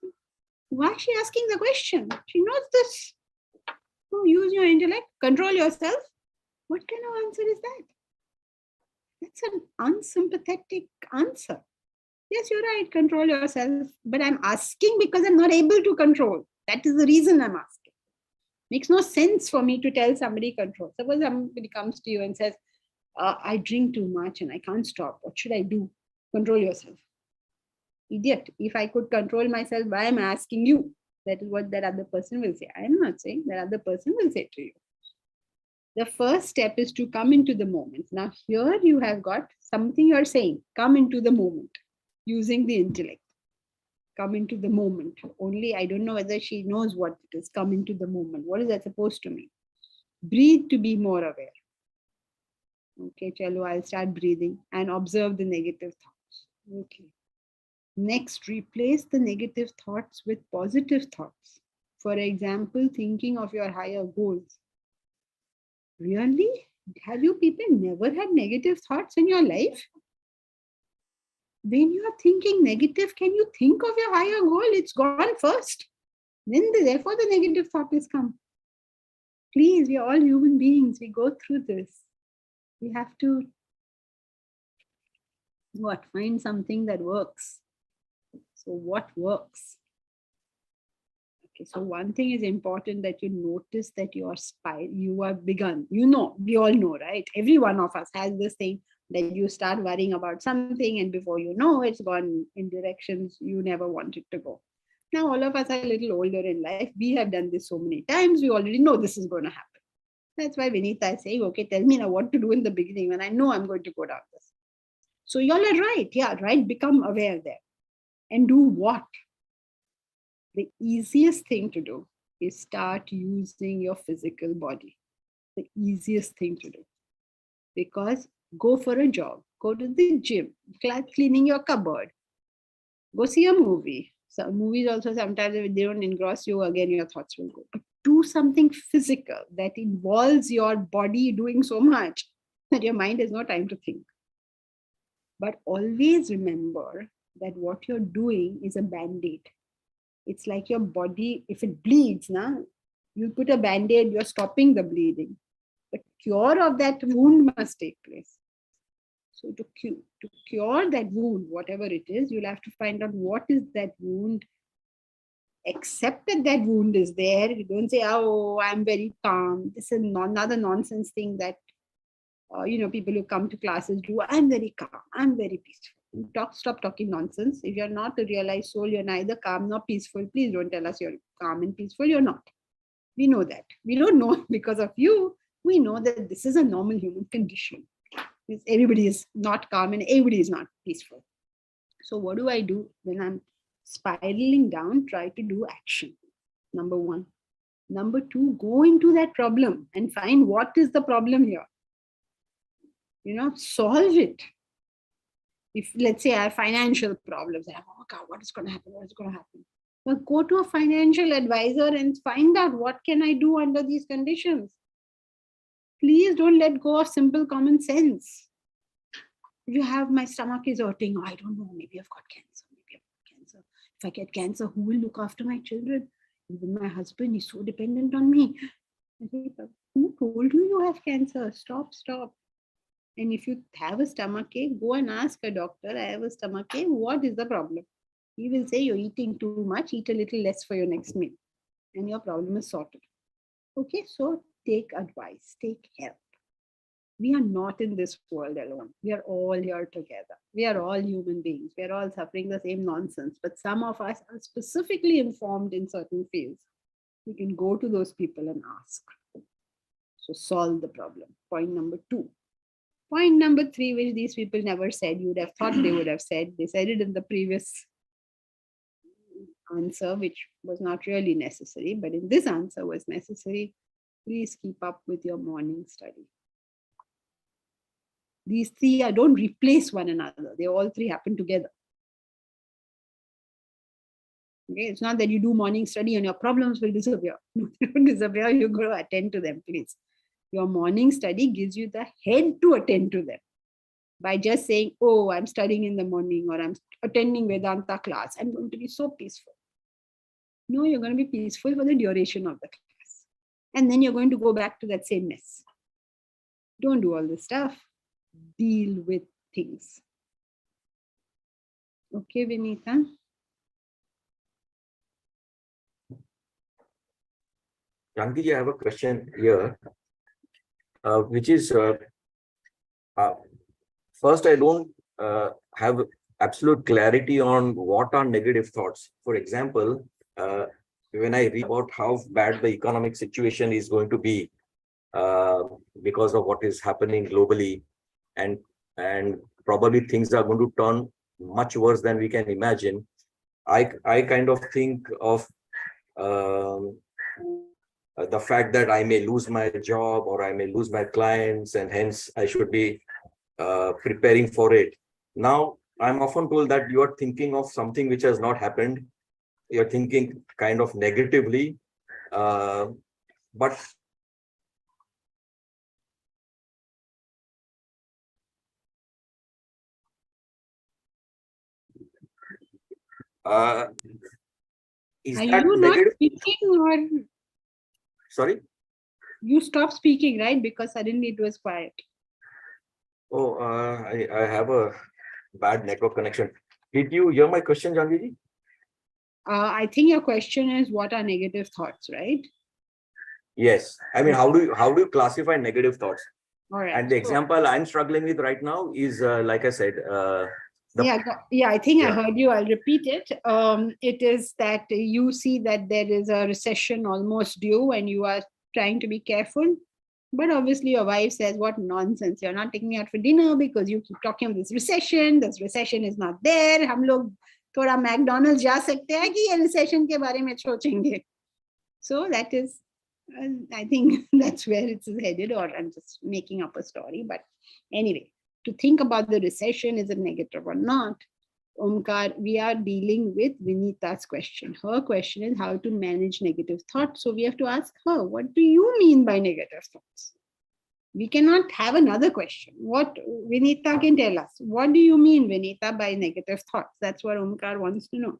why is she asking the question? She knows this. So use your intellect, control yourself. What kind of answer is that? That's an unsympathetic answer. Yes, you're right, control yourself. But I'm asking because I'm not able to control. That is the reason I'm asking. Makes no sense for me to tell somebody control. Suppose somebody comes to you and says, I drink too much and I can't stop. What should I do? Control yourself. Idiot. If I could control myself, why am I asking you? That is what that other person will say. I am not saying that other person will say to you. The first step is to come into the moment. Now here you have got something you're saying. Come into the moment using the intellect. Come into the moment. Only I don't know whether she knows what it is. Come into the moment. What is that supposed to mean? Breathe to be more aware. Okay, chalo, I'll start breathing and observe the negative thoughts. Okay. Next, replace the negative thoughts with positive thoughts. For example, thinking of your higher goals. Really? Have you people never had negative thoughts in your life? When you are thinking negative, can you think of your higher goal? It's gone first. Then therefore the negative thought has come. Please, we are all human beings. We go through this. We have to find something that works. So what works? Okay, so one thing is important that you notice that you have begun. You know, we all know, right? Every one of us has this thing that you start worrying about something and before you know, it's gone in directions you never wanted to go. Now, all of us are a little older in life. We have done this so many times. We already know this is going to happen. That's why Vinita is saying, okay, tell me now what to do in the beginning when I know I'm going to go down this. So y'all are right. Yeah, right. Become aware there. And do what? The easiest thing to do is start using your physical body. The easiest thing to do. Because go for a jog, go to the gym, cleaning your cupboard, go see a movie. So movies also sometimes if they don't engross you, again your thoughts will go. But do something physical that involves your body doing so much that your mind has no time to think. But always remember that what you're doing is a band-aid. It's like your body, if it bleeds, you put a band-aid, you're stopping the bleeding. But cure of that wound must take place. So to cure that wound, whatever it is, you'll have to find out what is that wound. Accept that that wound is there. You don't say, oh, I'm very calm. This is another nonsense thing that people who come to classes do. I'm very calm. I'm very peaceful. Stop talking nonsense. If you're not a realized soul, you're neither calm nor peaceful. Please don't tell us you're calm and peaceful. You're not. We know that. We don't know because of you. We know that this is a normal human condition. Everybody is not calm and everybody is not peaceful. So what do I do when I'm spiraling down? Try to do action. Number one. Number two, go into that problem and find what is the problem here. Solve it. If, let's say, I have financial problems, oh God, what is going to happen? What is going to happen? Well, go to a financial advisor and find out what can I do under these conditions. Please don't let go of simple common sense. If you have, my stomach is hurting, I don't know, maybe I've got cancer. If I get cancer, who will look after my children? Even my husband is so dependent on me. Who told you you have cancer? Stop. And if you have a stomachache, go and ask a doctor, I have a stomachache, what is the problem? He will say, you're eating too much, eat a little less for your next meal. And your problem is sorted. Okay, so take advice, take help. We are not in this world alone. We are all here together. We are all human beings. We are all suffering the same nonsense. But some of us are specifically informed in certain fields. We can go to those people and ask. So solve the problem. Point number 2. Point number 3, which these people never said, you would have thought they would have said. They said it in the previous answer, which was not really necessary, but in this answer was necessary. Please keep up with your morning study. These 3 don't replace one another. They all 3 happen together. Okay, it's not that you do morning study and your problems will disappear. No, they don't disappear. You go to attend to them, please. Your morning study gives you the head to attend to them. By just saying, oh, I'm studying in the morning or I'm attending Vedanta class, I'm going to be so peaceful. No, you're going to be peaceful for the duration of the class. And then you're going to go back to that same mess. Don't do all this stuff. Deal with things. Okay, Vinita. Janki, I have a question here, which is, first, I don't have absolute clarity on what are negative thoughts. For example, when I read about how bad the economic situation is going to be because of what is happening globally, and probably things are going to turn much worse than we can imagine, I kind of think of the fact that I may lose my job or I may lose my clients, and hence I should be preparing for it. Now, I'm often told that you are thinking of something which has not happened. You're thinking kind of negatively, but is Are that you not negative? speaking or Sorry? you stopped speaking, right? Because suddenly it was quiet. Oh, I have a bad network connection. Did you hear my question, Janki? I think your question is, what are negative thoughts, right? Yes. I mean, how do you classify negative thoughts? All right. And the example I'm struggling with right now is, like I said, I think I heard you. I'll repeat it. It is that you see that there is a recession almost due and you are trying to be careful. But obviously your wife says, what nonsense. You're not taking me out for dinner because you keep talking of this recession. This recession is not there. हम लोग थोड़ा McDonald's जा सकते हैं कि ये recession के बारे में सोचेंगे. So that is, I think that's where it's headed, or I'm just making up a story. But anyway, to think about the recession, is it negative or not? Omkar, we are dealing with Vinita's question. Her question is how to manage negative thoughts. So we have to ask her, what do you mean by negative thoughts? We cannot have another question. What Vinita can tell us. What do you mean, Vinita, by negative thoughts? That's what Omkar wants to know.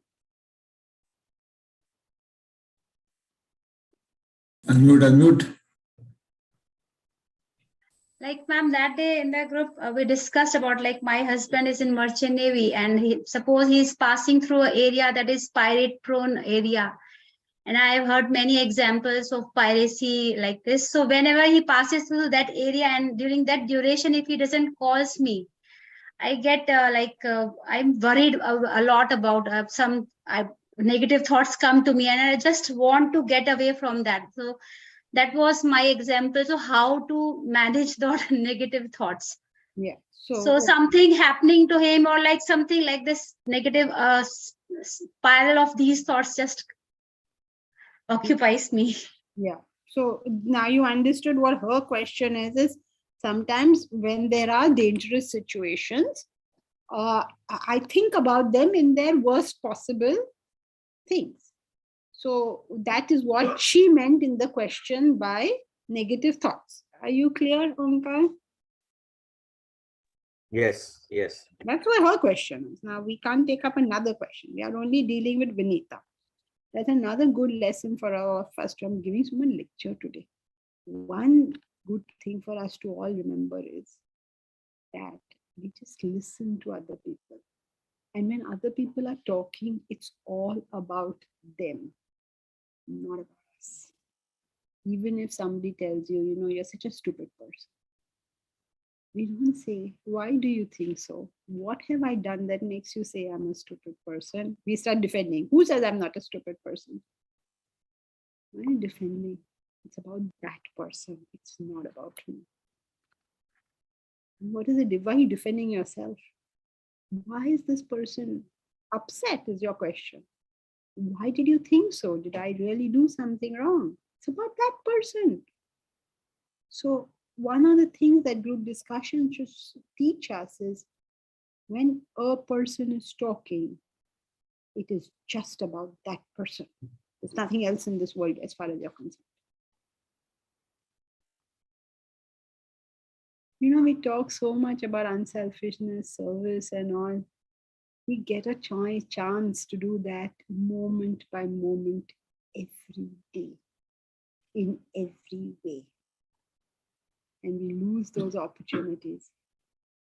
Unmute. Like, ma'am, that day in the group, we discussed about like my husband is in merchant navy and suppose he's passing through an area that is pirate prone area. And I have heard many examples of piracy like this. So whenever he passes through that area and during that duration, if he doesn't calls me, I get I'm worried a lot about negative thoughts come to me and I just want to get away from that. So that was my example. So how to manage those negative thoughts? Yeah. So something happening to him or like something like this negative spiral of these thoughts just occupies me. Yeah. So now you understood what her question is sometimes when there are dangerous situations, I think about them in their worst possible things. So that is what she meant in the question by negative thoughts. Are you clear, Omkar? Yes, yes. That's what her question is. Now we can't take up another question. We are only dealing with Vinita. That's another good lesson for our first. I'm giving someone lecture today. One good thing for us to all remember is that we just listen to other people. And when other people are talking, it's all about them, not about us. Even if somebody tells you, you're such a stupid person, we don't say, why do you think so? What have I done that makes you say I'm a stupid person? We start defending. Who says I'm not a stupid person? Why are you defending? It's about that person. It's not about me. What is it? Why are you defending yourself? Why is this person upset is your question. Why did you think so? Did I really do something wrong? It's about that person. So one of the things that group discussion should teach us is when a person is talking, it is just about that person. There's nothing else in this world as far as you're concerned. We talk so much about unselfishness, service and all. We get a chance to do that moment by moment, every day, in every way. And we lose those opportunities.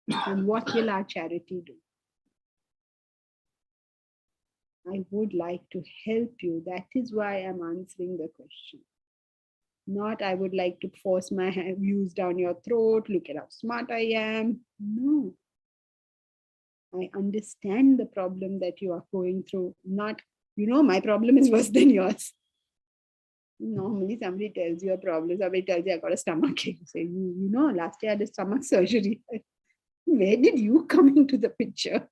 And what will our charity do? I would like to help you. That is why I'm answering the question. Not I would like to force my views down your throat. Look at how smart I am. No. I understand the problem that you are going through. Not, my problem is worse than yours. Normally somebody tells you a problem. Somebody tells you I got a stomach ache. You say, last year I had a stomach surgery. Where did you come into the picture?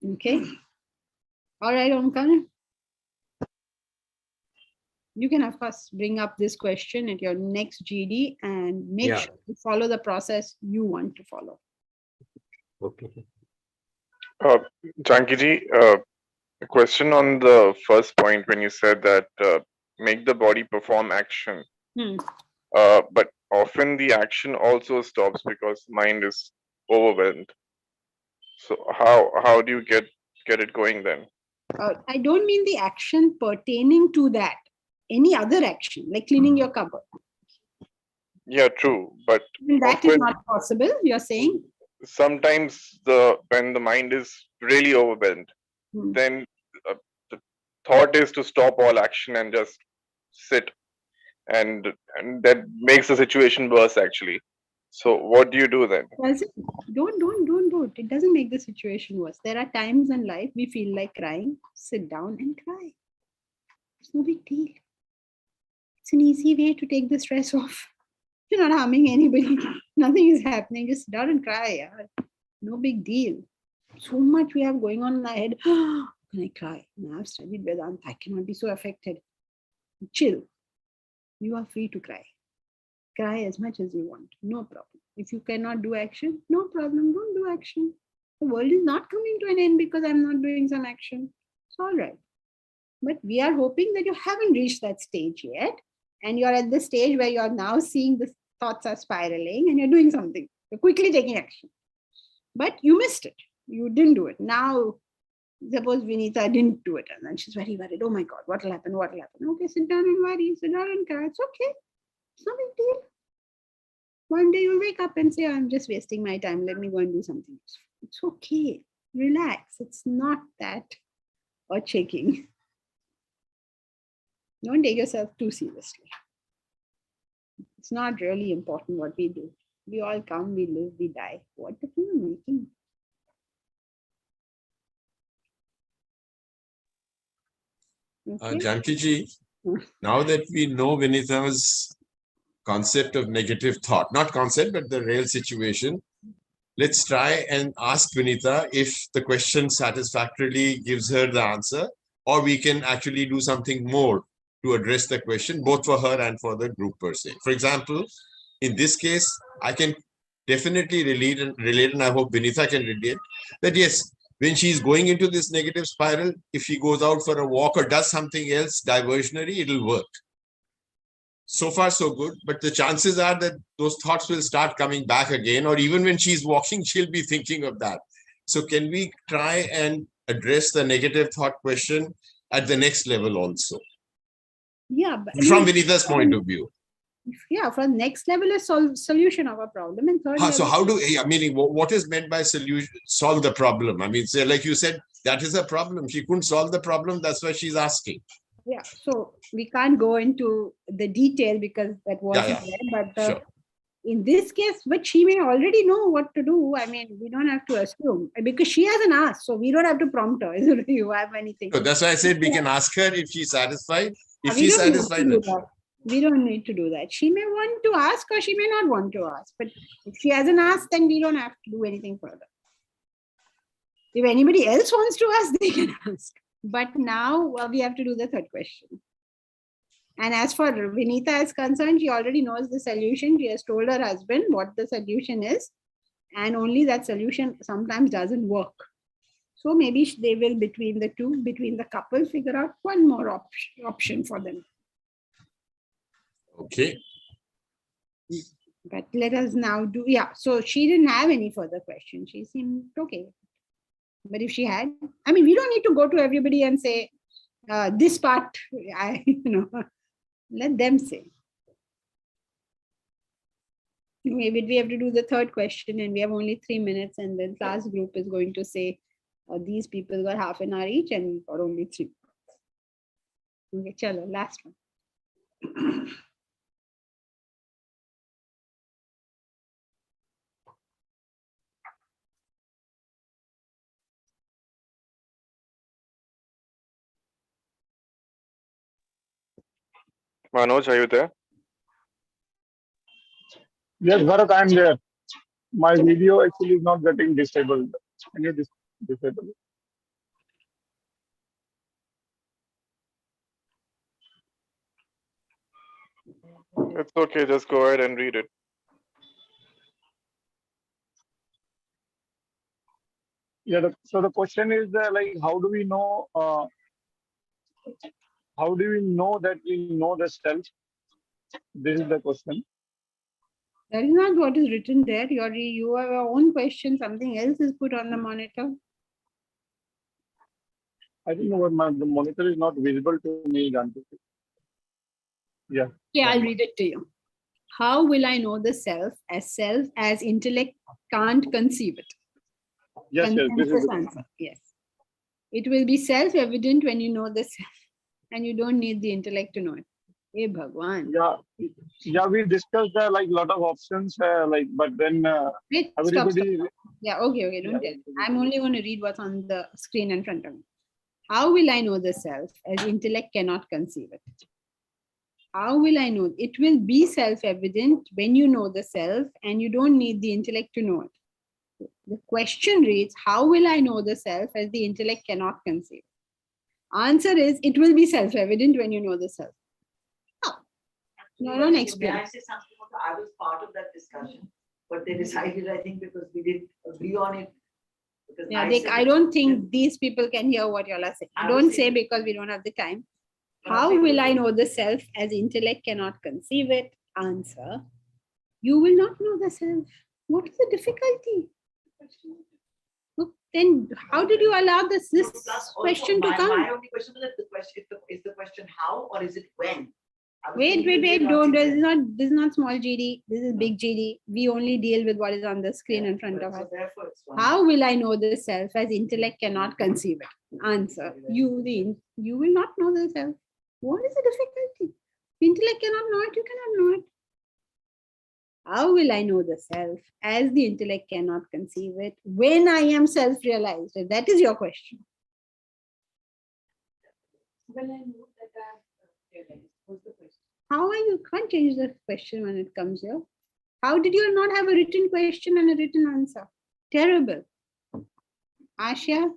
Okay. All right, Omkar. You can, of course, bring up this question at your next GD and make sure you follow the process you want to follow. Okay. Janki ji, a question on the first point when you said that make the body perform action. But often the action also stops because mind is overwhelmed. So how do you get it going then? I don't mean the action pertaining to that. Any other action, like cleaning your cupboard. Yeah, true. But that is not possible, you're saying? Sometimes when the mind is really overwhelmed, then the thought is to stop all action and just sit. And that makes the situation worse actually. So what do you do then? Don't do it. It doesn't make the situation worse. There are times in life we feel like crying, sit down and cry. It's no big deal. It's an easy way to take the stress off. You're not harming anybody. Nothing is happening. Just sit down and cry. No big deal. So much we have going on in our head. Can I cry? Now I've studied Vedanta. I cannot be so affected. Chill. You are free to cry. Cry as much as you want. No problem. If you cannot do action, no problem, don't do action. The world is not coming to an end because I'm not doing some action. It's all right. But we are hoping that you haven't reached that stage yet. And you're at the stage where you're now seeing the thoughts are spiraling and you're doing something. You're quickly taking action. But you missed it. You didn't do it. Now, suppose Vinita didn't do it. And then she's very worried. Oh my God, what will happen? What will happen? Okay, sit down and worry. Sit down and cry. It's okay. It's no big deal. One day you'll wake up and say, I'm just wasting my time. Let me go and do something. It's okay. Relax. It's not that earth-shaking. Don't take yourself too seriously. It's not really important what we do. We all come, we live, we die. What difference are you making? Okay. Janki ji, now that we know Vinita's concept of negative thought, not concept, but the real situation, let's try and ask Vinita if the question satisfactorily gives her the answer, or we can actually do something more to address the question, both for her and for the group per se. For example, in this case, I can definitely relate, and I hope Vinita can relate, that yes, when she's going into this negative spiral, if she goes out for a walk or does something else diversionary, it'll work. So far, so good. But the chances are that those thoughts will start coming back again, or even when she's walking, she'll be thinking of that. So can we try and address the negative thought question at the next level also? Yeah, but From Vinita's point of view. Yeah, for next level is solution of a problem, and third So level, how do, I mean, what is meant by solution, solve the problem? I mean, say, like you said, that is a problem. She couldn't solve the problem. That's why she's asking. yeah, so we can't go into the detail because that wasn't there, but Sure. in this case, but she may already know what to do. I mean, we don't have to assume because she hasn't asked, so we don't have to prompt her. Do you have anything? So that's why I said we can ask her if she's satisfied. If We she's don't need to satisfied, do then that. We don't need to do that. She may want to ask or she may not want to ask. But if she hasn't asked, then we don't have to do anything further. If anybody else wants to ask, they can ask. But now we have to do the third question. And as for Vinita is concerned, she already knows the solution. She has told her husband what the solution is. And only that solution sometimes doesn't work. So maybe they will, between the two, between the couple, figure out one more option for them. okay. But let us now do, yeah, so she didn't have any further questions. She seemed okay. But if she had, I mean, we don't need to go to everybody and say, this part, let them say. Maybe we have to do the third question and we have only 3 minutes and then class group is going to say, these people got half an hour each and we got only 3 minutes. Okay, chalo, last one. Manoj, are you there? Yes, Bharat, I'm there. My video actually is not getting disabled. Can you disable it? It's okay, just go ahead and read it. Yeah, so the question is like, how do we know that we know the self? This is the question. That is not what is written there. You have your own question. Something else is put on the monitor. I don't know what the monitor is not visible to me, Janki. Yeah. Yeah, I'll read it to you. How will I know the self as intellect can't conceive it? Yes, yes, this is answer. Yes. It will be self-evident when you know the self, and you don't need the intellect to know it. Hey, Bhagwan. Yeah, we discussed like a lot of options, but then Wait, everybody. stop. Yeah, okay, don't tell. I'm only going to read what's on the screen in front of me. How will I know the self as intellect cannot conceive it? How will I know? It will be self-evident when you know the self and you don't need the intellect to know it. The question reads, how will I know the self as the intellect cannot conceive? Answer is, it will be self-evident when you know the self. Oh. No, don't explain. May I say something? I was part of that discussion. but they decided, I think, because we did agree on it. Because Yeah, said I don't think these people can hear what y'all are saying. Don't say because we don't have the time. How will I know the self as intellect cannot conceive it? Answer. You will not know the self. What is the difficulty? Then how did you allow this question to come? My only question is the question how or is it when? Wait, don't. This is not small GD. This is big GD. We only deal with what is on the screen in front of us. How will I know the self as intellect cannot conceive it? Answer. You will not know the self. What is the difficulty? Intellect cannot know it. You cannot know it. How will I know the self as the intellect cannot conceive it when I am self-realized? That is your question. When I know that I have realized, what's the question? How are you? Can't change the question when it comes here. How did you not have a written question and a written answer? Terrible. Asha,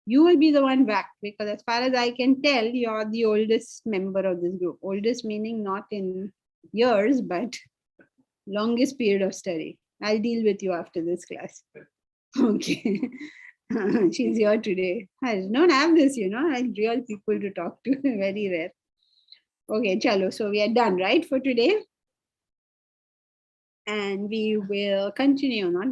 you will be the one back because as far as I can tell, you're the oldest member of this group. Oldest meaning not in years, but longest period of study. I'll deal with you after this class. Okay. She's here today. I don't have this, like real people to talk to. Very rare. Okay, chalo. So we are done, right, for today? And we will continue on.